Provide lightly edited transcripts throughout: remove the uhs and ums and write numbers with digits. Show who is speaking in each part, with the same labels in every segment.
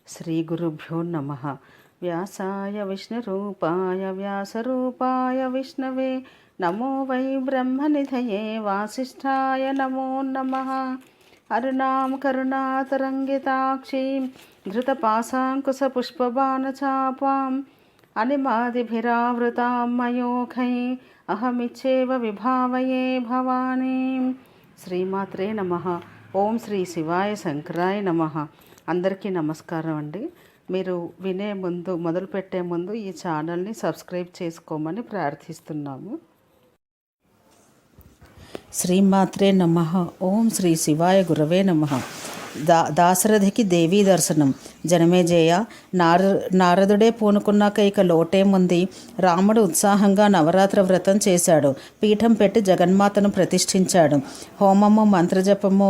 Speaker 1: శ్రీగురుభ్యో నమ. వ్యాసాయ విష్ణురూపాయ వ్యాసరూపాయ విష్ణవే నమో వై బ్రహ్మనిధయే వాసిష్ఠాయ నమో నమః. అరుణాం కరుణాతరంగితాక్షీం ధృతపాశాంకుశపుష్పబాణచాపాం అనిమాదిభిరావృతాం మయూఖై అహమిచ్చేవ విభావయే భవానీం. శ్రీమాత్రే నమః. ఓం శ్రీ శివాయ శంకరాయ నమః. అందరికీ నమస్కారం అండి. మీరు మొదలుపెట్టే ముందు ఈ ఛానల్ని సబ్స్క్రైబ్ చేసుకోమని ప్రార్థిస్తున్నాము. శ్రీమాత్రే నమః. ఓం శ్రీ శివాయ గురవే నమః. దాశరథికి దేవీ దర్శనం. జనమేజయ, నారదుడే పూనుకున్నాక ఇక లోటేముంది? రాముడు ఉత్సాహంగా నవరాత్రి వ్రతం చేశాడు. పీఠం పెట్టి జగన్మాతను ప్రతిష్ఠించాడు. హోమము, మంత్రజపము,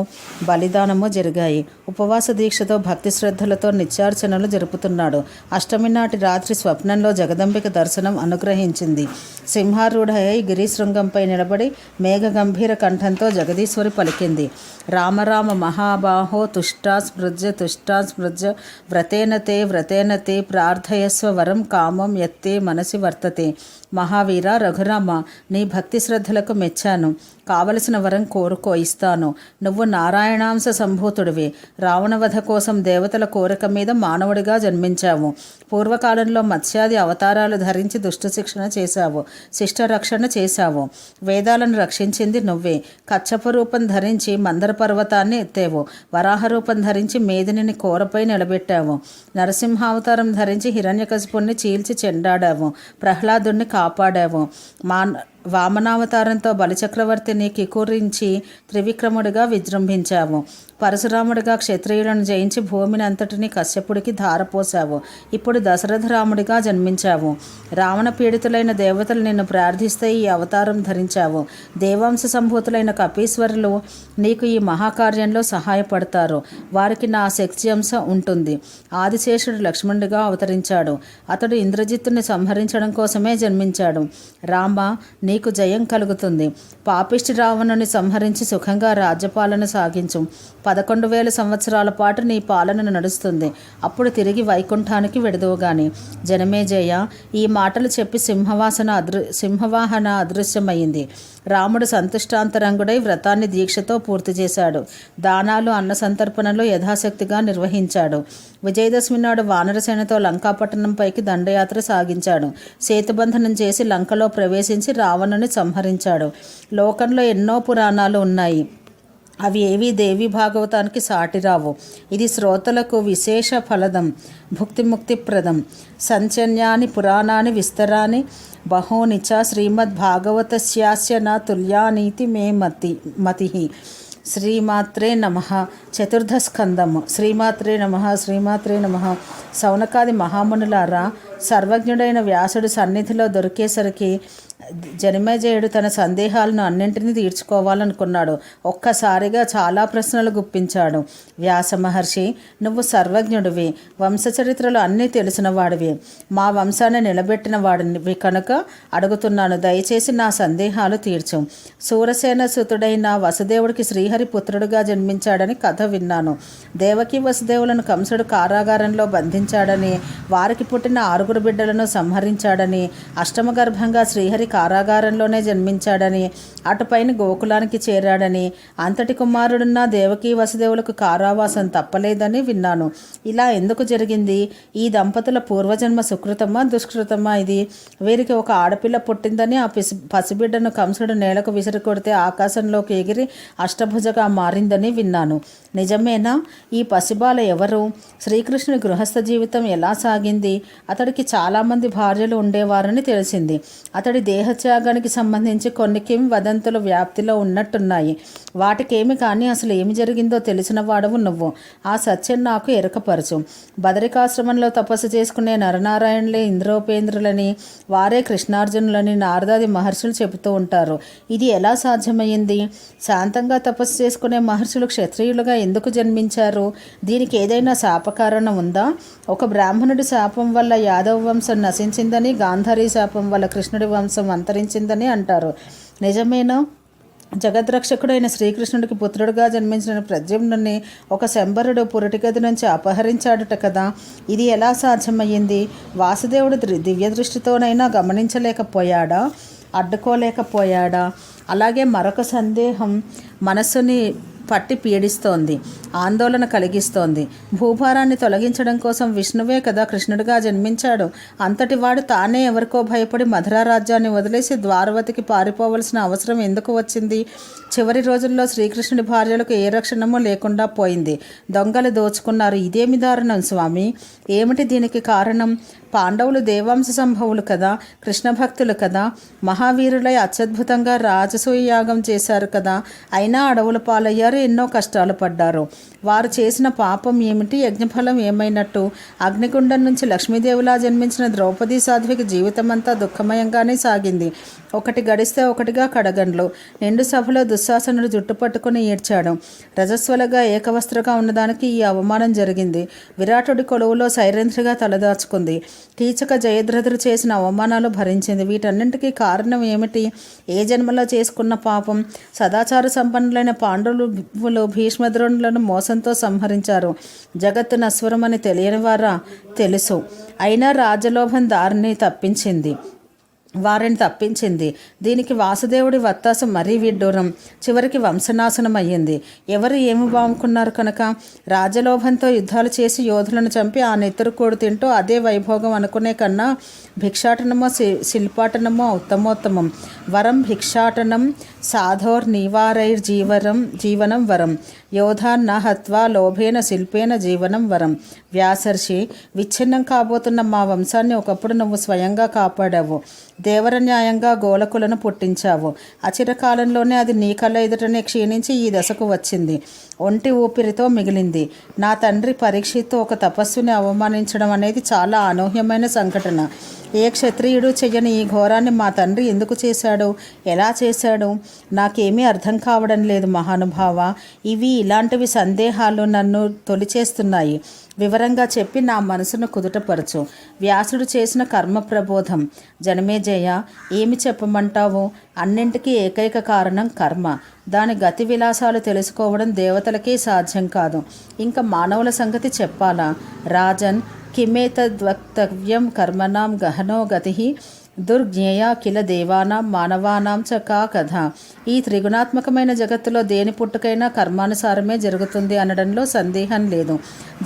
Speaker 1: బలిదానము జరిగాయి. ఉపవాస దీక్షతో భక్తి శ్రద్ధలతో నిత్యార్చనలు జరుపుతున్నాడు. అష్టమి నాటి రాత్రి స్వప్నంలో జగదంబిక దర్శనం అనుగ్రహించింది. సింహారూఢయ్య గిరిశృంగంపై నిలబడి మేఘ గంభీర కంఠంతో జగదీశ్వరి పలికింది. రామరామ మహాబాహో తుష్టాస్మృజ్య వ్రతేన తే ప్రార్థయస్వ వరం కామం యత్తే మనసి వర్తతే. మహావీర రఘురామ, నీ భక్తి శ్రద్ధలకు మెచ్చాను. కావలసిన వరం కోరుకో, ఇస్తాను. నువ్వు నారాయణాంశ సంభూతుడివి. రావణవధ కోసం దేవతల కోరిక మీద మానవుడిగా జన్మించావు. పూర్వకాలంలో మత్స్యాది అవతారాలు ధరించి దుష్ట శిక్షణ చేశావు, శిష్ట రక్షణ చేశావు. వేదాలను రక్షించింది నువ్వే. కచ్చప రూపం ధరించి మందర పర్వతాన్ని ఎత్తేవు. వరాహ రూపం ధరించి మేదిని కోరపై నిలబెట్టావు. నరసింహావతారం ధరించి హిరణ్యకశిపుణ్ణి చీల్చి చెండాడావు. ప్రహ్లాదుణ్ణి కాపాడావు. వామనావతారంతో బలిచక్రవర్తిని కికురించి త్రివిక్రముడిగా విజృంభించావు. పరశురాముడిగా క్షత్రియులను జయించి భూమిని అంతటిని కశ్యపుడికి ధారపోసావు. ఇప్పుడు దశరథరాముడిగా జన్మించావు. రావణ పీడితులైన దేవతలు నిన్ను ప్రార్థిస్తే ఈ అవతారం ధరించావు. దేవాంశ సంభూతులైన కపీశ్వరులు నీకు ఈ మహాకార్యంలో సహాయపడతారు. వారికి నా శక్తి అంశ ఉంటుంది. ఆదిశేషుడు లక్ష్మణుడిగా అవతరించాడు. అతడు ఇంద్రజిత్తుని సంహరించడం కోసమే జన్మించాడు. రామ, నీకు జయం కలుగుతుంది. పాపిష్టి రావణుని సంహరించి సుఖంగా రాజ్యపాలన సాగించు. 11,000 సంవత్సరాల పాటు నీ పాలన నడుస్తుంది. అప్పుడు తిరిగి వైకుంఠానికి వెడదువుగాని. జనమేజయ, ఈ మాటలు చెప్పి సింహవాహన అదృశ్యమైంది. రాముడు సంతుష్టాంతరంగుడై వ్రతాన్ని దీక్షతో పూర్తి చేశాడు. దానాలు, అన్న సంతర్పణలు యథాశక్తిగా నిర్వహించాడు. విజయదశమి నాడు వానరసేనతో లంకాపట్టణంపైకి దండయాత్ర సాగించాడు. సేతుబంధనం చేసి లంకలో ప్రవేశించి రావణుని సంహరించాడు. లోకంలో ఎన్నో పురాణాలు ఉన్నాయి. అవి ఏవి దేవి భాగవతానికి సాటిరావు. ఇది శ్రోతలకు విశేష ఫలదం, భుక్తిముక్తిప్రదం. సంచన్యాని పురాణాని విస్తరాని బహూని చ శ్రీమద్భాగవతస్యాస్య నా తుల్యానీతి మే మతి. శ్రీమాత్రే నమః. చతుర్థ స్కందము. శ్రీమాత్రే నమః. సౌనకాది మహామునులారా, సర్వజ్ఞుడైన వ్యాసుడి సన్నిధిలో దొరికేసరికి జనమేజయుడు తన సందేహాలను అన్నింటినీ తీర్చుకోవాలనుకున్నాడు. ఒక్కసారిగా చాలా ప్రశ్నలు గుప్పించాడు. వ్యాస మహర్షి, నువ్వు సర్వజ్ఞుడివి, వంశచరిత్రలు అన్నీ తెలిసిన వాడివి, మా వంశాన్ని నిలబెట్టిన వాడివి కనుక అడుగుతున్నాను. దయచేసి నా సందేహాలు తీర్చు. సూరసేన సుతుడైన వసుదేవుడికి శ్రీహరి పుత్రుడుగా జన్మించాడని కథ విన్నాను. దేవకి వసుదేవులను కంసుడు కారాగారంలో బంధించాడని, వారికి పుట్టిన 6 బిడ్డలను సంహరించాడని, అష్టమ గర్భంగా శ్రీహరి కారాగారంలోనే జన్మించాడని, అటుపైన గోకులానికి చేరాడని, అంతటి కుమారుడున్న దేవకీ వసుదేవులకు కారావాసం తప్పలేదని విన్నాను. ఇలా ఎందుకు జరిగింది? ఈ దంపతుల పూర్వజన్మ సుకృతమా దుష్కృతమా ఇది? వీరికి ఒక ఆడపిల్ల పుట్టిందని ఆ పసిబిడ్డను కంసుడు నేలకు విసిరికొడితే ఆకాశంలోకి ఎగిరి అష్టభుజగా మారిందని విన్నాను. నిజమేనా? ఈ పసిబాల ఎవరు? శ్రీకృష్ణుని గృహస్థ జీవితం ఎలా సాగింది? అతడికి చాలామంది భార్యలు ఉండేవారని తెలిసింది. అతడి దేహత్యాగానికి సంబంధించి కొన్ని వదంతులు వ్యాప్తిలో ఉన్నట్టున్నాయి. వాటికేమి కానీ అసలు ఏమి జరిగిందో తెలిసిన వాడవు నువ్వు. ఆ సత్యం నాకు ఎరకపరచు. బదరికాశ్రమంలో తపస్సు చేసుకునే నరనారాయణులే ఇంద్రోపేంద్రులని, వారే కృష్ణార్జునులని నారదాది మహర్షులు చెబుతూ ఉంటారు. ఇది ఎలా సాధ్యమైంది? శాంతంగా తపస్సు చేసుకునే మహర్షులు క్షత్రియులుగా ఎందుకు జన్మించారు? దీనికి ఏదైనా శాపకారణం ఉందా? ఒక బ్రాహ్మణుడి శాపం వల్ల యాదవ వంశం నశించిందని, గాంధారీ శాపం వల్ల కృష్ణుడి వంశం అంతరించిందని అంటారు. నిజమేనా? జగద్రక్షకుడైన శ్రీకృష్ణుడికి పుత్రుడుగా జన్మించిన ప్రద్యుమ్నుని ఒక శంబరుడు పురటిగది నుంచి అపహరించాడుట కదా. ఇది ఎలా సాధ్యమయ్యింది? వాసుదేవుడు దివ్య దృష్టితోనైనా గమనించలేకపోయాడా, అడ్డుకోలేకపోయాడా? అలాగే మరొక సందేహం మనస్సుని పట్టి పీడిస్తోంది, ఆందోళన కలిగిస్తోంది. భూభారాన్ని తొలగించడం కోసం విష్ణువే కదా కృష్ణుడిగా జన్మించాడు. అంతటి వాడు తానే ఎవరికో భయపడి మధురా రాజ్యాన్ని వదిలేసి ద్వారవతికి పారిపోవలసిన అవసరం ఎందుకు వచ్చింది? చివరి రోజుల్లో శ్రీకృష్ణుడి భార్యలకు ఏ రక్షణమూ లేకుండా పోయింది. దొంగలు దోచుకున్నారు. ఇదేమి దారుణం స్వామి? ఏమిటి దీనికి కారణం? పాండవులు దేవాంశ సంభవులు కదా, కృష్ణ భక్తులు కదా, మహావీరులై అత్యద్భుతంగా రాజసూయ యాగం చేశారు కదా. అయినా అడవుల పాలయ్యారు, ఎన్నో కష్టాలు పడ్డారు. వారు చేసిన పాపం ఏమిటి? యజ్ఞఫలం ఏమైనట్టు? అగ్నిగుండం నుంచి లక్ష్మీదేవిలా జన్మించిన ద్రౌపదీ సాధ్వికి జీవితమంతా దుఃఖమయంగానే సాగింది. ఒకటి గడిస్తే ఒకటిగా కడగండ్లు. నిండు సభలో దుశ్శాసనుడు జుట్టు పట్టుకుని ఏడ్చాడు. రజస్వలగా ఏకవస్త్రగా ఉన్నదానికి ఈ అవమానం జరిగింది. విరాటుడి కొలువులో సైరేంద్రిగా తలదాచుకుంది. కీచక జయద్రథుడు చేసిన అవమానాలు భరించింది. వీటన్నింటికీ కారణం ఏమిటి? ఏ జన్మలో చేసుకున్న పాపం? సదాచార సంపన్నులైన పాండవులు భీష్మద్రోణులను మోసంతో సంహరించారు. జగత్తు నశ్వరమని తెలియని వారా? తెలుసు. అయినా రాజలోభం వారిని తప్పించింది. దీనికి వాసుదేవుడి వత్తాసు మరీ విడ్డూరం. చివరికి వంశనాశనం అయ్యింది. ఎవరు ఏమి బాముకున్నారు కనుక? రాజలోభంతో యుద్ధాలు చేసి యోధులను చంపి ఆ నెత్తురు కూడు తింటూ అదే వైభోగం అనుకునే కన్నా భిక్షాటనమో శిల్పాటనమో ఉత్తమోత్తమం. వరం భిక్షాటనం జీవనం వరం. యోధాన్న హత్వా లోభేన శిల్పేన జీవనం వరం. వ్యాసర్షి, విచ్ఛిన్నం కాబోతున్న మా వంశాన్ని ఒకప్పుడు నువ్వు స్వయంగా కాపాడావు. దేవరన్యాయంగా గోలకులను పుట్టించావు. అచిరకాలంలోనే అది నీ కళ్ళ ఎదుటనే క్షీణించి ఈ దశకు వచ్చింది. ఒంటి ఊపిరితో మిగిలింది. నా తండ్రి పరీక్షిత్తు ఒక తపస్సుని అవమానించడం అనేది చాలా అనూహ్యమైన సంఘటన. ఏ క్షత్రియుడు చెయ్యని ఈ ఘోరాన్ని మా తండ్రి ఎందుకు చేశాడు? ఎలా చేశాడు? నాకేమీ అర్థం కావడం లేదు మహానుభావ. ఇలాంటివి సందేహాలు నన్ను తొలిచేస్తున్నాయి. వివరంగా చెప్పి నా మనసును కుదుటపరచు. వ్యాసుడు చేసిన కర్మ ప్రబోధం. జనమేజయ, ఏమి చెప్పమంటావు? అన్నింటికీ ఏకైక కారణం కర్మ. దాని గతి విలాసాలు తెలుసుకోవడం దేవతలకే సాధ్యం కాదు. ఇంకా మానవుల సంగతి చెప్పాలా? రాజన్, కిమేతద్వక్తవ్యం కర్మణాం గహనో గతి దుర్జ్ఞేయ కిల దేవానాం మానవానాం చ కా కథ. ఈ త్రిగుణాత్మకమైన జగత్తులో దేని పుట్టుకైనా కర్మానుసారమే జరుగుతుంది అనడంలో సందేహం లేదు.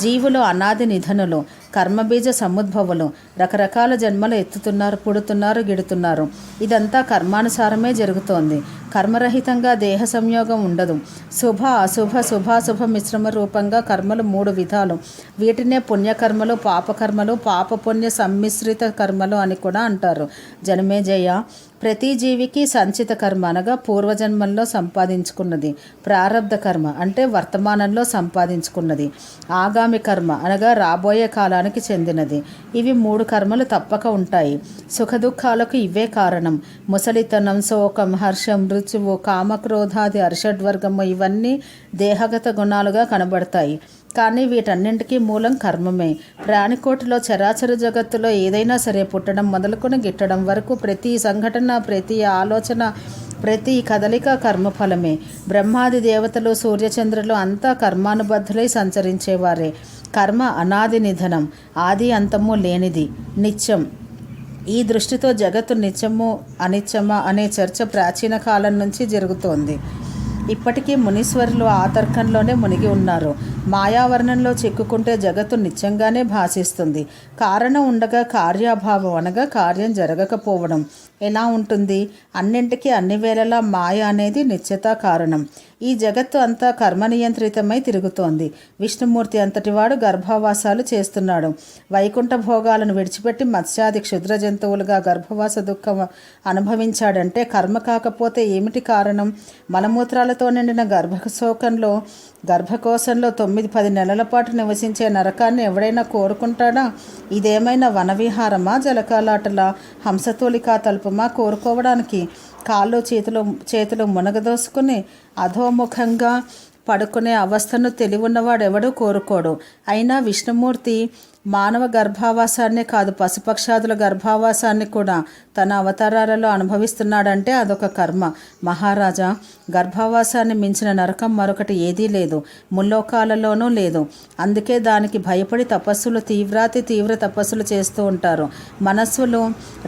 Speaker 1: జీవులు అనాది నిధనులు, కర్మబీజ సముద్భవులు. రకరకాల జన్మలు ఎత్తుతున్నారు, పుడుతున్నారు, గిడుతున్నారు. ఇదంతా కర్మానుసారమే జరుగుతోంది. కర్మరహితంగా దేహ సంయోగం ఉండదు. శుభ అశుభ శుభాశుభ మిశ్రమ రూపంగా కర్మలు 3 విధాలు. వీటినే పుణ్యకర్మలు, పాపకర్మలు, పాపపుణ్య సమ్మిశ్రిత కర్మలు అని కూడా అంటారు. జనమేజయ, ప్రతి జీవికి సంచిత కర్మ అనగా పూర్వజన్మల్లో సంపాదించుకున్నది, ప్రారబ్ధ కర్మ అంటే వర్తమానంలో సంపాదించుకున్నది, ఆగామి కర్మ అనగా రాబోయే కాలానికి చెందినది. ఇవి 3 కర్మలు తప్పక ఉంటాయి. సుఖదుఖాలకు ఇవే కారణం. ముసలితనం, శోకం, హర్షం, మృత్యువు, కామక్రోధాది అర్షడ్వర్గము ఇవన్నీ దేహగత గుణాలుగా కనబడతాయి. కానీ వీటన్నింటికీ మూలం కర్మమే. ప్రాణికోటిలో చరాచర జగత్తులో ఏదైనా సరే పుట్టడం మొదలుకొని గిట్టడం వరకు ప్రతి సంఘటన, ప్రతి ఆలోచన, ప్రతి కదలిక కర్మఫలమే. బ్రహ్మాది దేవతలు, సూర్యచంద్రులు అంతా కర్మానుబద్ధులై సంచరించేవారే. కర్మ అనాది నిధనం, ఆది అంతము లేనిది, నిత్యం. ఈ దృష్టితో జగత్తు నిత్యము అనిత్యమా అనే చర్చ ప్రాచీన కాలం నుంచి జరుగుతోంది. ఇప్పటికీ మునీశ్వరులు ఆ తర్కంలోనే మునిగి ఉన్నారు. మాయావర్ణంలో చిక్కుకుంటే జగత్తు నిత్యంగానే భాషిస్తుంది. కారణం ఉండగా కార్యాభావం అనగా కార్యం జరగకపోవడం ఎలా ఉంటుంది? అన్నింటికీ అన్ని వేళలా మాయ అనేది నిత్యతా కారణం. ఈ జగత్తు అంతా కర్మ నియంత్రితమై తిరుగుతోంది. విష్ణుమూర్తి అంతటివాడు గర్భవాసాలు చేస్తున్నాడు. వైకుంఠ భోగాలను విడిచిపెట్టి మత్స్యాది క్షుద్ర జంతువులుగా గర్భవాస దుఃఖం అనుభవించాడంటే కర్మ కాకపోతే ఏమిటి కారణం? మలమూత్రాలతో నిండిన గర్భకోశంలో 9-10 నెలల పాటు నివసించే నరకాన్ని ఎవడైనా కోరుకుంటాడా? ఇదేమైనా వనవిహారమా, జలకాలాటలా, హంసతూలికా తలుపమా కోరుకోవడానికి? కాళ్ళు చేతులు మునగదోసుకుని అధోముఖంగా పడుకునే అవస్థను తెలివున్నవాడెవడూ కోరుకోడు. అయినా విష్ణుమూర్తి మానవ గర్భావాసాన్నే కాదు, పశుపక్షాదుల గర్భావాసాన్ని కూడా తన అవతారాలలో అనుభవిస్తున్నాడంటే అదొక కర్మ. మహారాజా, గర్భావాసాన్ని మించిన నరకం మరొకటి ఏదీ లేదు, ముల్లోకాలలోనూ లేదు. అందుకే దానికి భయపడి తపస్సులు తీవ్ర తపస్సులు చేస్తూ ఉంటారు. మనస్సులు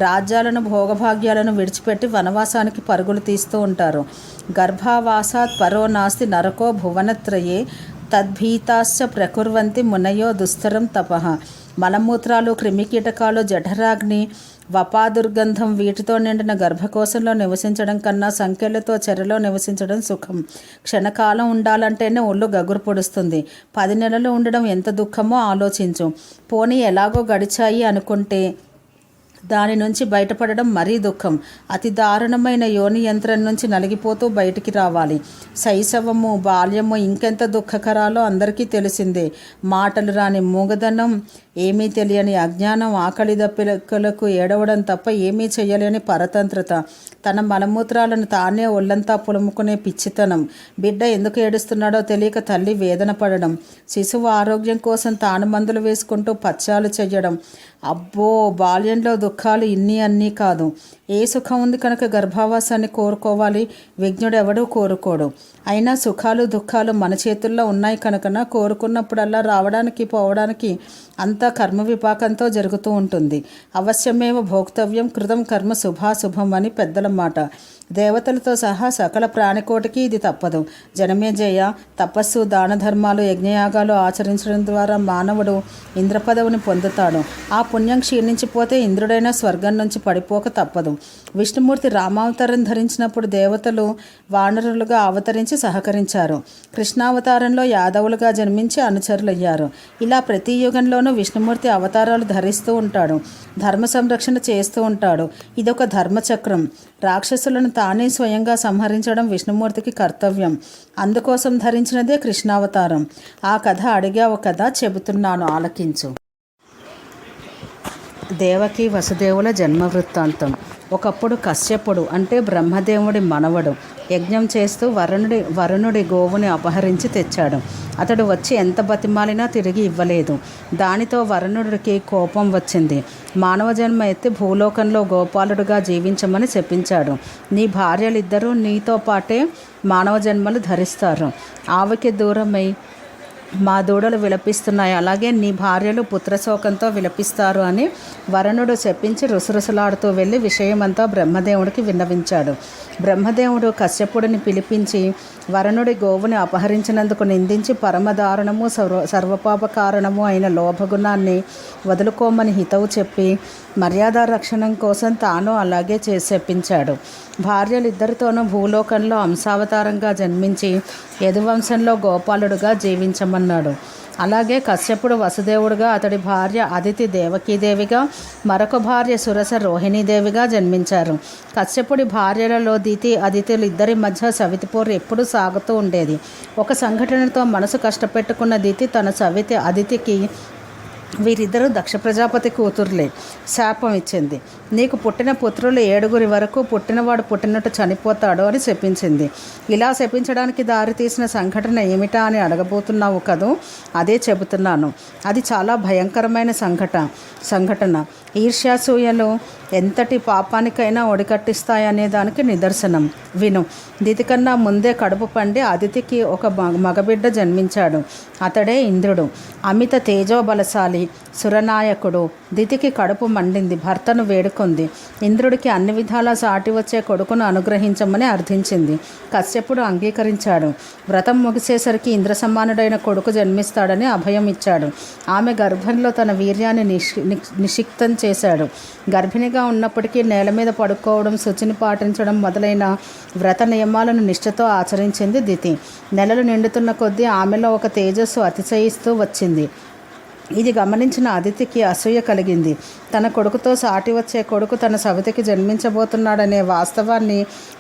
Speaker 1: రాజ్యాలను భోగభాగ్యాలను విడిచిపెట్టి వనవాసానికి పరుగులు తీస్తూ ఉంటారు. గర్భావాసాత్ పరో నాస్తి నరకో భువనత్రయే తద్భీతాశ్చ ప్రకుర్వంతి మునయో దుస్తరం తపః. మలమూత్రాలు, క్రిమికీటకాలు, జఠరాగ్ని, వపాదుర్గంధం వీటితో నిండిన గర్భకోశంలో నివసించడం కన్నా సంఖ్యలతో చెరలో నివసించడం సుఖం. క్షణకాలం ఉండాలంటేనే ఒళ్ళు గగురు పొడుస్తుంది. 10 నెలలు ఉండడం ఎంత దుఃఖమో ఆలోచించు. పోనీ ఎలాగో గడిచాయి అనుకుంటే దాని నుంచి బయటపడడం మరీ దుఃఖం. అతి దారుణమైన యోని యంత్రం నుంచి నలిగిపోతూ బయటికి రావాలి. శైశవము, బాల్యము ఇంకెంత దుఃఖకరాలో అందరికీ తెలిసిందే. మాటలు రాని మూగదనం, ఏమీ తెలియని అజ్ఞానం, ఆకలి దప్పికలకు ఏడవడం తప్ప ఏమీ చేయలేని పరతంత్రత, తన మలమూత్రాలను తానే ఒళ్ళంతా పులుముకునే పిచ్చితనం, బిడ్డ ఎందుకు ఏడుస్తున్నాడో తెలియక తల్లి వేదన పడడం, శిశువు ఆరోగ్యం కోసం తాను మందులు వేసుకుంటూ పచ్చాలు చెయ్యడం. అబ్బో, బాల్యంలో దుఃఖాలు ఇన్ని అన్నీ కాదు. ఏ సుఖం ఉంది కనుక గర్భావాసాన్ని కోరుకోవాలి? విజ్ఞుడెవడూ కోరుకోడు. అయినా సుఖాలు దుఃఖాలు మన చేతుల్లో ఉన్నాయి కనుకన కోరుకున్నప్పుడల్లా రావడానికి పోవడానికి అంతా కర్మ విపాకంతో జరుగుతూ ఉంటుంది. అవశ్యమేవ భోక్తవ్యం కృతం కర్మ శుభాశుభం అని పెద్దల మాట. దేవతలతో సహా సకల ప్రాణికోటికి ఇది తప్పదు. జనమేజయ, తపస్సు, దాన ధర్మాలు, యజ్ఞయాగాలు ఆచరించడం ద్వారా మానవుడు ఇంద్రపదవిని పొందుతాడు. ఆ పుణ్యం క్షీణించిపోతే ఇంద్రుడైన స్వర్గం నుంచి పడిపోక తప్పదు. విష్ణుమూర్తి రామావతారం ధరించినప్పుడు దేవతలు వానరులుగా అవతరించి సహకరించారు. కృష్ణావతారంలో యాదవులుగా జన్మించి అనుచరులయ్యారు. ఇలా ప్రతి యుగంలోనూ విష్ణుమూర్తి అవతారాలు ధరిస్తూ ఉంటాడు, ధర్మ సంరక్షణ చేస్తూ ఉంటాడు. ఇదొక ధర్మచక్రం. రాక్షసులను తానే స్వయంగా సంహరించడం విష్ణుమూర్తికి కర్తవ్యం. అందుకోసం ధరించినదే కృష్ణావతారం. ఆ కథ అడిగావు కదా, చెబుతున్నాను, ఆలకించు. దేవకి వసుదేవుల జన్మ వృత్తాంతం. ఒకప్పుడు కశ్యపుడు అంటే బ్రహ్మదేవుడి మనవడు యజ్ఞం చేస్తూ వరుణుడి గోవుని అపహరించి తెచ్చాడు. అతడు వచ్చి ఎంత బతిమాలినా తిరిగి ఇవ్వలేదు. దానితో వరుణుడికి కోపం వచ్చింది. మానవ జన్మ ఎత్తి భూలోకంలో గోపాలుడుగా జీవించమని చెప్పించాడు. నీ భార్యలిద్దరూ నీతో పాటే మానవ జన్మలు ధరిస్తారు. ఆవికి దూరమై మా దూడలు విలపిస్తున్నాయి, అలాగే నీ భార్యలు పుత్రశోకంతో విలపిస్తారు అని వరుణుడు చెప్పించి రుసరుసలాడుతూ వెళ్ళి విషయమంతా బ్రహ్మదేవుడికి విన్నవించాడు. బ్రహ్మదేవుడు కశ్యపుడిని పిలిపించి వరుణుడి గోవుని అపహరించినందుకు నిందించి పరమదారుణము సర్వపాప కారణము అయిన లోభగుణాన్ని వదులుకోమని హితవు చెప్పి మర్యాద రక్షణం కోసం తాను అలాగే చేసి చెప్పించాడు. భార్యలిద్దరితోనూ భూలోకంలో అంశావతారంగా జన్మించి యదువంశంలో గోపాలుడుగా జీవించమన్నాడు. అలాగే కశ్యపుడు వసుదేవుడుగా, అతడి భార్య అదితి దేవకీదేవిగా, మరొక భార్య సురస రోహిణీదేవిగా జన్మించారు. కశ్యపుడి భార్యలలో అదితులు ఇద్దరి మధ్య సవితిపోరు ఎప్పుడూ సాగుతూ ఉండేది. ఒక సంఘటనతో మనసు కష్టపెట్టుకున్న దితి తన సవితి అదితికి వీరిద్దరూ దక్ష ప్రజాపతి కూతుర్లే శాపం ఇచ్చింది. నీకు పుట్టిన పుత్రులు 7 వరకు పుట్టినవాడు పుట్టినట్టు చనిపోతాడు అని చెప్పించింది. ఇలా శపించడానికి దారితీసిన సంఘటన ఏమిటా అని అడగబోతున్నావు కదూ, అదే చెబుతున్నాను. అది చాలా భయంకరమైన సంఘటన. ఈర్ష్యాసూయలు ఎంతటి పాపానికైనా ఒడికట్టిస్తాయనే దానికి నిదర్శనం. విను. దితి కన్నా ముందే కడుపు పండి అదితికి ఒక మగబిడ్డ జన్మించాడు. అతడే ఇంద్రుడు. అమిత తేజోబలశాలి, సురనాయకుడు. దితికి కడుపు మండింది, భర్తను వేడుకొంది. ఇంద్రుడికి అన్ని విధాలా సాటి వచ్చే కొడుకును అనుగ్రహించమని అర్థించింది. కశ్యపుడు అంగీకరించాడు. వ్రతం ముగిసేసరికి ఇంద్ర సమానుడైన కొడుకు జన్మిస్తాడని అభయం ఇచ్చాడు. ఆమె గర్భంలో తన వీర్యాన్ని నిషిక్తం చేశాడు. గర్భిణిగా ఉన్నప్పటికీ నేల మీద పడుకోవడం, శుచిని పాటించడం మొదలైన వ్రత నియమాలను నిష్ఠతో ఆచరించింది దితి. నెలలు నిండుతున్న కొద్దీ ఆమెలో ఒక తేజస్సు అతిశయిస్తూ వచ్చింది. ఇది గమనించిన అదితికి అసూయ కలిగింది. తన కొడుకుతో సాటి వచ్చే కొడుకు తన సవితికి జన్మించబోతున్నాడనే వాస్తవాన్ని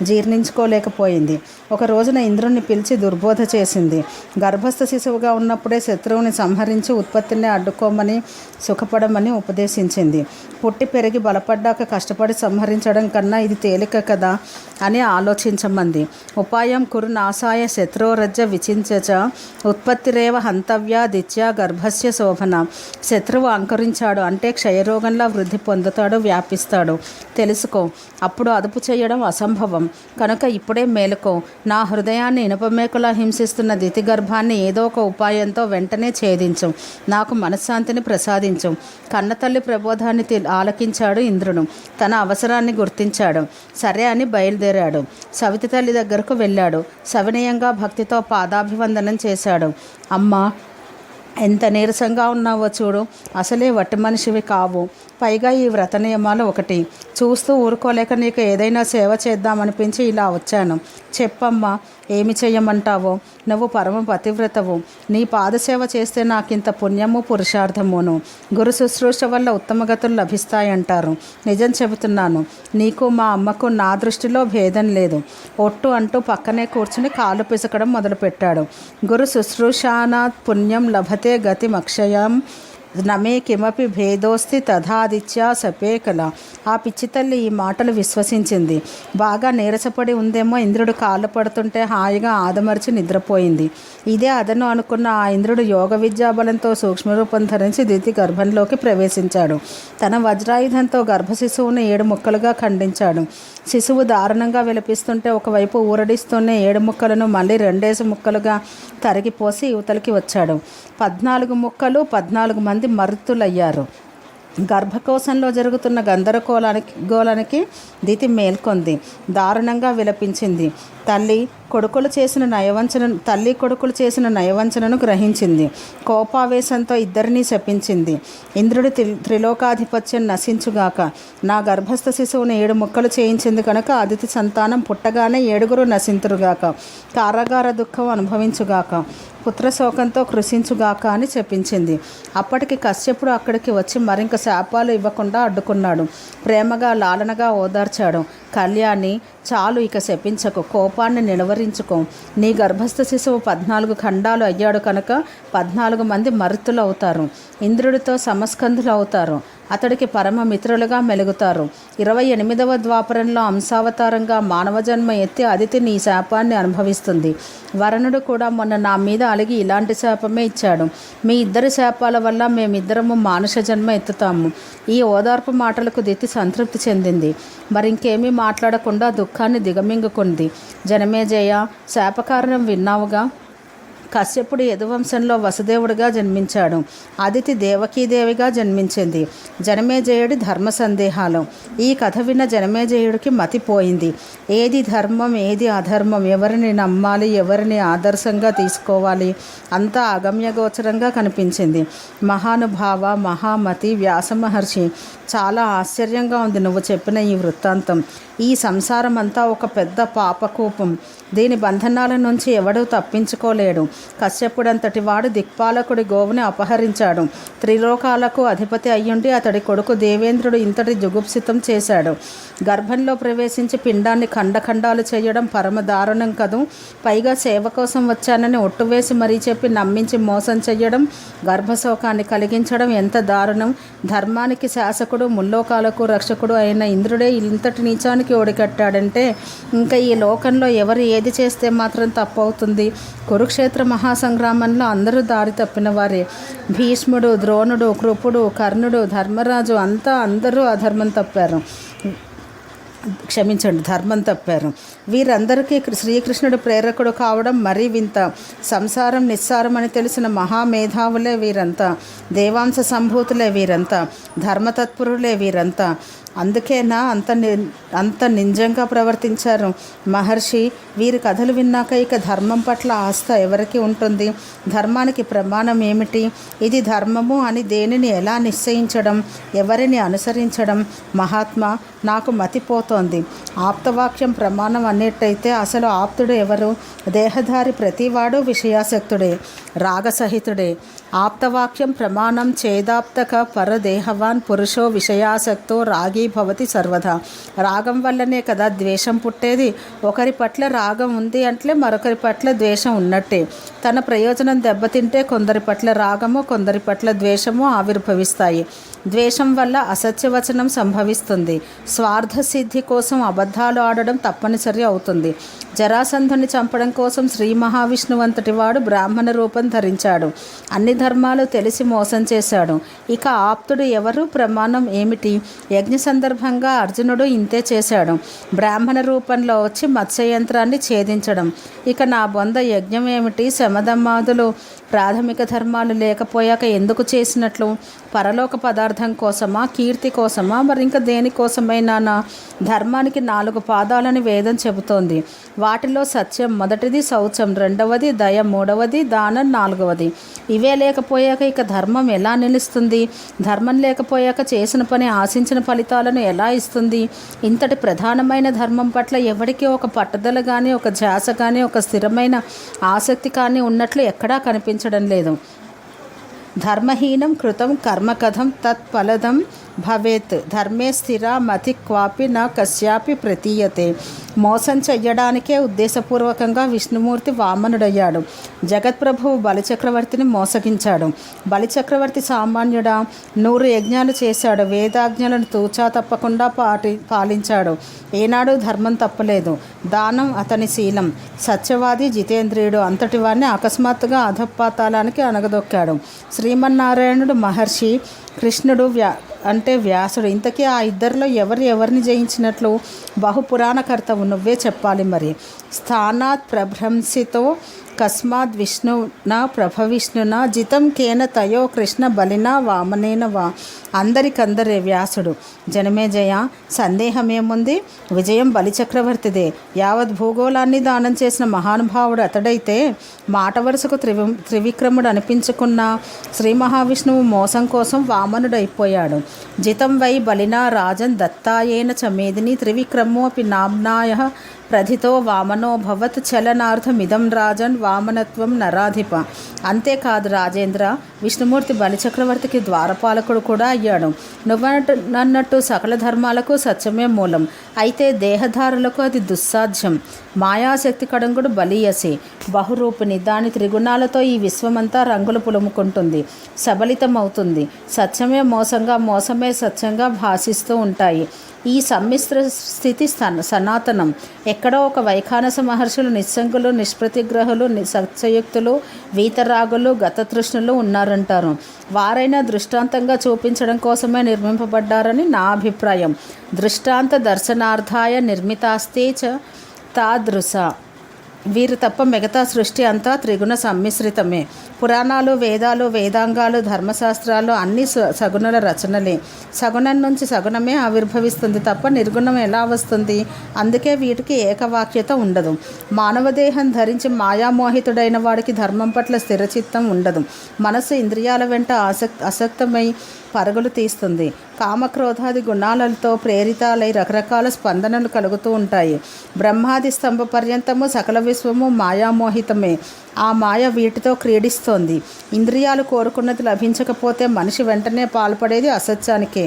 Speaker 1: జీర్ణించుకోలేకపోయింది. ఒక రోజున ఇంద్రుణ్ణి పిలిచి దుర్బోధ చేసింది. గర్భస్థ శిశువుగా ఉన్నప్పుడే శత్రువుని సంహరించి ఉత్పత్తిని అడ్డుకోమని, సుఖపడమని ఉపదేశించింది. పుట్టి పెరిగి బలపడ్డాక కష్టపడి సంహరించడం కన్నా ఇది తేలిక కదా అని ఆలోచించమంది. ఉపాయం కురు నాశాయ శత్రోరజ్జ విచించచ ఉత్పత్తిరేవ హంతవ్యా దిత్యా గర్భస్య శోభన. శత్రువు అంకురించాడు అంటే క్షయరోగంలా వృద్ధి పొందుతాడు, వ్యాపిస్తాడు. తెలుసుకో. అప్పుడు అదుపు చేయడం అసంభవం. కనుక ఇప్పుడే మేలుకో. నా హృదయాన్ని ఇనుపమేకులా హింసిస్తున్న దితి గర్భాన్ని ఏదో ఒక ఉపాయంతో వెంటనే ఛేదించు. నాకు మనశ్శాంతిని ప్రసాదించు. కన్నతల్లి ప్రబోధాన్ని ఆలకించాడు ఇంద్రుడు. తన అవసరాన్ని గుర్తించాడు. సరే అని బయలుదేరాడు. సవితి తల్లి దగ్గరకు వెళ్ళాడు. సవినయంగా భక్తితో పాదాభివందనం చేశాడు. అమ్మా, ఎంత నీరసంగా ఉన్నావో చూడు. అసలే వట్టి మనిషివి కావు. పైగా ఈ వ్రత నియమాలు ఒకటి. చూస్తూ ఊరుకోలేక నీకు ఏదైనా సేవ చేద్దామనిపించి ఇలా వచ్చాను. చెప్పమ్మా, ఏమి చెయ్యమంటావో? నువ్వు పరమ పతివ్రతవు. నీ పాదసేవ చేస్తే నాకింత పుణ్యము పురుషార్థమును. గురు శుశ్రూష వల్ల ఉత్తమగతులు లభిస్తాయంటారు. నిజం చెబుతున్నాను. నీకు మా అమ్మకు నా దృష్టిలో భేదం లేదు. ఒట్టు అంటూ పక్కనే కూర్చుని కాలు పిసకడం మొదలుపెట్టాడు. గురు శుశ్రూషానాత్ పుణ్యం లభతే గతిమక్షయం నమే కిమపి భేదోస్తి తథాదిత్యా సపేకల. ఆ పిచ్చి తల్లి ఈ మాటలు విశ్వసించింది. బాగా నీరసపడి ఉందేమో. ఇంద్రుడు కాళ్ళు పడుతుంటే హాయిగా ఆదమర్చి నిద్రపోయింది. ఇదే అదను అనుకున్న ఆ ఇంద్రుడు యోగ విద్యాబలంతో సూక్ష్మరూపం ధరించి దితి గర్భంలోకి ప్రవేశించాడు. తన వజ్రాయుధంతో గర్భశిశువును 7 ముక్కలుగా ఖండించాడు. శిశువు దారుణంగా విలపిస్తుంటే ఒకవైపు ఊరడిస్తూనే 7 ముక్కలను మళ్ళీ 2 ముక్కలుగా తరిగిపోసి యువతలకి వచ్చాడు. 14 ముక్కలు, 14 మంది మరుతులయ్యారు. గర్భకోశంలో జరుగుతున్న గోలానికి దితి మేల్కొంది. దారుణంగా విలపించింది. తల్లి కొడుకులు చేసిన నయవంచనను గ్రహించింది. కోపావేశంతో ఇద్దరినీ శపించింది. ఇంద్రుడి త్రిలోకాధిపత్యం నశించుగాక. నా గర్భస్థ శిశువును 7 ముక్కలు చేయించింది కనుక అదితి సంతానం పుట్టగానే 7 నశింతురుగాక. కారాగార దుఃఖం అనుభవించుగాక. పుత్రశోకంతో కృషించుగాక అని చెప్పించింది. అప్పటికి కశ్యపుడు అక్కడికి వచ్చి మరింక శాపాలు ఇవ్వకుండా అడ్డుకున్నాడు. ప్రేమగా లాలనగా ఓదార్చాడు. కళ్యాణి, చాలు, ఇక శపించకు. కోపాన్ని నిలవరించుకో. నీ గర్భస్థ శిశువు 14 ఖండాలు అయ్యాడు కనుక 14 మంది మరుతులు అవుతారు. ఇంద్రుడితో సమస్కంధులు అవుతారు. అతడికి పరమ మిత్రులుగా మెలుగుతారు. 28వ ద్వాపరంలో అంశావతారంగా మానవ జన్మ ఎత్తి అదితి నీ శాపాన్ని అనుభవిస్తుంది. వరుణుడు కూడా మొన్న నా మీద అలిగి ఇలాంటి శాపమే ఇచ్చాడు. మీ ఇద్దరి శాపాల వల్ల మేమిద్దరము మానుష జన్మ ఎత్తుతాము. ఈ ఓదార్పు మాటలకు దితి సంతృప్తి చెందింది. మరింకేమీ మాట్లాడకుండా దుఃఖాన్ని దిగమింగుకుంది. జనమేజయ, శాపకారణం విన్నావుగా. కశ్యపుడు యదువంశంలో వసుదేవుడిగా జన్మించాడు. అదితి దేవకీదేవిగా జన్మించింది. జనమేజయుడి ధర్మ సందేహాలు. ఈ కథ విన్న జనమేజయుడికి మతిపోయింది. ఏది ధర్మం, ఏది అధర్మం, ఎవరిని నమ్మాలి, ఎవరిని ఆదర్శంగా తీసుకోవాలి అంతా అగమ్యగోచరంగా కనిపించింది. మహానుభావ, మహామతి, వ్యాసమహర్షి, చాలా ఆశ్చర్యంగా ఉంది నువ్వు చెప్పిన ఈ వృత్తాంతం. ఈ సంసారం అంతా ఒక పెద్ద పాపకూపం. దీని బంధనాల నుంచి ఎవడూ తప్పించుకోలేడు. కశ్యపుడంతటి వాడు దిక్పాలకుడి గోవుని అపహరించాడు. త్రిలోకాలకు అధిపతి అయ్యుండి అతడి కొడుకు దేవేంద్రుడు ఇంతటి జుగుప్సితం చేశాడు. గర్భంలో ప్రవేశించి పిండాన్ని ఖండఖండాలు చేయడం పరమ దారుణం కదూ. పైగా సేవ కోసం వచ్చానని ఒట్టువేసి మరీ చెప్పి నమ్మించి మోసం చెయ్యడం, గర్భశోకాన్ని కలిగించడం ఎంత దారుణం. ధర్మానికి శాసకుడు, ముల్లోకాలకు రక్షకుడు అయిన ఇంద్రుడే ఇంతటి నీచానికి ఓడికట్టాడంటే ఇంకా ఈ లోకంలో ఎవరు ఏది చేస్తే మాత్రం తప్పవుతుంది. కురుక్షేత్ర మహాసంగ్రామంలో అందరూ దారి తప్పిన వారే. భీష్ముడు, ద్రోణుడు, కృపుడు, కర్ణుడు, ధర్మరాజు అందరూ ధర్మం తప్పారు. వీరందరికీ శ్రీకృష్ణుడు ప్రేరకుడు కావడం మరీ వింత. సంసారం నిస్సారం అని తెలిసిన మహామేధావులే వీరంతా. దేవాంశ సంభూతులే వీరంతా. ధర్మతత్పరులే వీరంతా. అందుకేనా అంత నిజంగా ప్రవర్తించారు. మహర్షి, వీరి కథలు విన్నాక ఇక ధర్మం పట్ల ఆస్థ ఎవరికి ఉంటుంది? ధర్మానికి ప్రమాణం ఏమిటి? ఇది ధర్మము అని దేనిని ఎలా నిశ్చయించడం? ఎవరిని అనుసరించడం? మహాత్మా, నాకు మతిపోతోంది. ఆప్తవాక్యం ప్రమాణం అనేట్టయితే అసలు ఆప్తుడు ఎవరు? దేహధారి ప్రతివాడు విషయాసక్తుడే, రాగసహితుడే. ఆప్తవాక్యం ప్రమాణం చేదాప్తక పరదేహవాన్ పురుషో విషయాసక్తో రాగి భవతి సర్వదా. రాగం వల్లనే కదా ద్వేషం పుట్టేది. ఒకరి పట్ల రాగం ఉంది అంటే మరొకరి పట్ల ద్వేషం ఉన్నట్టే. తన ప్రయోజనం దెబ్బతింటే కొందరి పట్ల రాగము, కొందరి పట్ల ద్వేషము ఆవిర్భవిస్తాయి. ద్వేషం వల్ల అసత్యవచనం సంభవిస్తుంది. స్వార్థ సిద్ధి కోసం అబద్ధాలు ఆడడం తప్పనిసరి అవుతుంది. జరాసంధుని చంపడం కోసం శ్రీ మహావిష్ణువంతటి వాడు బ్రాహ్మణ రూపం ధరించాడు. అన్ని ధర్మాలు తెలిసి మోసం చేశాడు. ఇక ఆప్తుడు ఎవరు? ప్రమాణం ఏమిటి? యజ్ఞ సందర్భంగా అర్జునుడు ఇంతే చేశాడు. బ్రాహ్మణ రూపంలో వచ్చి మత్స్యయంత్రాన్ని ఛేదించడం. ఇక నా బొంద యజ్ఞం ఏమిటి? శమధమాదులు ప్రాథమిక ధర్మాలు లేకపోయాక ఎందుకు చేసినట్లు? పరలోక పదార్థం కోసమా? కీర్తి కోసమా? మరి ఇంకా దేనికోసమైనా? ధర్మానికి 4 పాదాలని వేదం చెబుతోంది. వాటిలో సత్యం మొదటిది, శౌచం రెండవది, దయ మూడవది, దానం నాలుగవది. ఇవే లేకపోయాక ఇక ధర్మం ఎలా నిలుస్తుంది? ధర్మం లేకపోయాక చేసిన పని ఆశించిన ఫలితాలను ఎలా ఇస్తుంది? ఇంతటి ప్రధానమైన ధర్మం పట్ల ఎవరికి ఒక పట్టుదల కానీ, ఒక ధ్యాస కానీ, ఒక స్థిరమైన ఆసక్తి కానీ ఉన్నట్లు ఎక్కడా కనిపించడం లేదు. ధర్మహీనం కృతం కర్మ కథం తత్ఫలదం భవేత్. ధర్మే స్థిర మతి క్వాపి న కస్యాపి ప్రతీయతే. మోసం చెయ్యడానికే ఉద్దేశపూర్వకంగా విష్ణుమూర్తి వామనుడయ్యాడు. జగత్ప్రభువు బలిచక్రవర్తిని మోసగించాడు. బలిచక్రవర్తి సామాన్యుడా? 100 యజ్ఞాలు చేశాడు. వేదాజ్ఞలను తూచా తప్పకుండా పాలించాడు. ఏనాడు ధర్మం తప్పలేదు. దానం అతని శీలం. సత్యవాది, జితేంద్రియుడు. అంతటి వాడిని అకస్మాత్తుగా అధపాతాళానికి అణగదొక్కాడు. శ్రీమన్నారాయణుడు మహర్షి, కృష్ణుడు వ్యాసుడు. ఇంతకీ ఆ ఇద్దరిలో ఎవరిని జయించినట్లు? బహుపురాణకర్తవు, నువ్వే చెప్పాలి మరి. స్థానాత్ ప్రభ్రంసితో కస్మాద్ విష్ణునా ప్రభవిష్ణునా జితం కేన తయో కృష్ణ బలినా వామనేన వా. అందరికందరే వ్యాసుడు. జనమేజయ, సందేహమేముంది? విజయం బలిచక్రవర్తిదే. యావత్ భూగోళాన్ని దానం చేసిన మహానుభావుడు అతడైతే మాట వరుసకు త్రివిక్రముడు అనిపించుకున్న శ్రీ మహావిష్ణువు మోసం కోసం వామనుడైపోయాడు. జితం వై బలినా రాజన్ దత్తాయేన చ మేదిని త్రివిక్రమోపి నామ్నాయ ప్రథితో వామనోభవత్ చలనార్థమిదం రాజన్ వామనత్వం నరాధిప. అంతేకాదు రాజేంద్ర, విష్ణుమూర్తి బలిచక్రవర్తికి ద్వారపాలకుడు కూడా అయ్యాడు. నువ్వన్నట్టు సకల ధర్మాలకు సత్యమే మూలం. అయితే దేహధారులకు అది దుస్సాధ్యం. మాయాశక్తి కడంగుడు బలీయసి బహురూపిణి. దాని త్రిగుణాలతో ఈ విశ్వమంతా రంగులు పులుముకుంటుంది, సబలితమవుతుంది. సత్యమే మోసంగా, మోసమే సత్యంగా భాషిస్తూ ఉంటాయి. ఈ సమ్మిశ్ర స్థితి సనాతనం. ఎక్కడో ఒక వైఖానస మహర్షులు నిస్సంగులు, నిష్ప్రతిగ్రహులు, సత్యయుక్తులు, వీతరాగులు, గతతృష్ణులు ఉన్నారంటారు. వారైనా దృష్టాంతంగా చూపించడం కోసమే నిర్మింపబడ్డారని నా అభిప్రాయం. దృష్టాంత దర్శనార్థాయ నిర్మితాస్తే చ తాదృశ. వీరు తప్ప మిగతా సృష్టి అంతా త్రిగుణ సమ్మిశ్రితమే. పురాణాలు, వేదాలు, వేదాంగాలు, ధర్మశాస్త్రాలు అన్నీ సగుణుల రచనలే. సగుణం నుంచి సగుణమే ఆవిర్భవిస్తుంది తప్ప నిర్గుణం ఎలా వస్తుంది? అందుకే వీటికి ఏకవాక్యత ఉండదు. మానవదేహం ధరించి మాయామోహితుడైన వాడికి ధర్మం పట్ల స్థిరచిత్తం ఉండదు. మనసు ఇంద్రియాల వెంట ఆసక్తమై పరుగులు తీస్తుంది. కామక్రోధాది గుణాలతో ప్రేరితాలై రకరకాల స్పందనలు కలుగుతూ ఉంటాయి. బ్రహ్మాది స్తంభ పర్యంతము సకల విశ్వము మాయామోహితమే. ఆ మాయ వీటితో క్రీడిస్తోంది. ఇంద్రియాలు కోరుకున్నది లభించకపోతే మనిషి వెంటనే పాల్పడేది అసత్యానికే.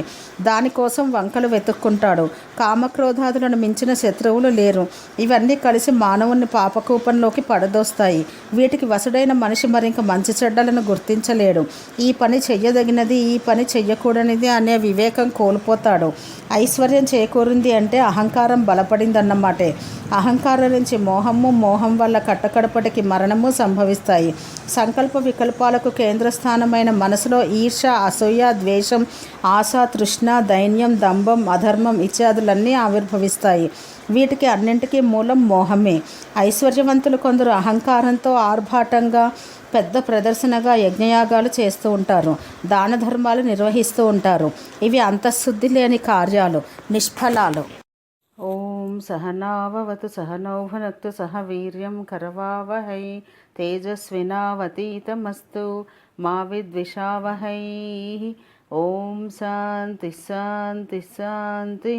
Speaker 1: దానికోసం వంకలు వెతుక్కుంటాడు. కామక్రోధాదులను మించిన శత్రువులు లేరు. ఇవన్నీ కలిసి మానవుని పాపకూపంలోకి పడదోస్తాయి. వీటికి వసుడైన మనిషి మరింక మంచి చెడ్డలను గుర్తించలేడు. ఈ పని చెయ్యదగినది, ఈ పని చెయ్యకూడనిది అనే వివేకం కోల్పోతాడు. ఐశ్వర్యం చేకూరింది అంటే అహంకారం బలపడిందన్నమాటే. అహంకారం నుంచి మోహము, మోహం వల్ల కట్టకడపటికి మరణము సంభవిస్తాయి. సంకల్ప వికల్పాలకు కేంద్రస్థానమైన మనసులో ఈర్ష, అసూయ, ద్వేషం, ఆశ, తృష్ణ, దైన్యం, దంభం, అధర్మం ఇత్యాదులన్నీ ఆవిర్భవిస్తాయి. వీటికి అన్నింటికీ మూలం మోహమే. ఐశ్వర్యవంతులు కొందరు అహంకారంతో ఆర్భాటంగా పెద్ద ప్రదర్శనగా యజ్ఞయాగాలు చేస్తూ ఉంటారు, దాన ధర్మాలు నిర్వహిస్తూ ఉంటారు. ఇవి అంతఃశుద్ధి లేని కార్యాలు, నిష్ఫలాలు. ఓం సహనావవతు సహనౌ భునక్తు సహ వీర్యం కరవావహై తేజస్వినావతీతమస్తు మా విద్విషావహై. ఓం శాంతి శాంతి శాంతి.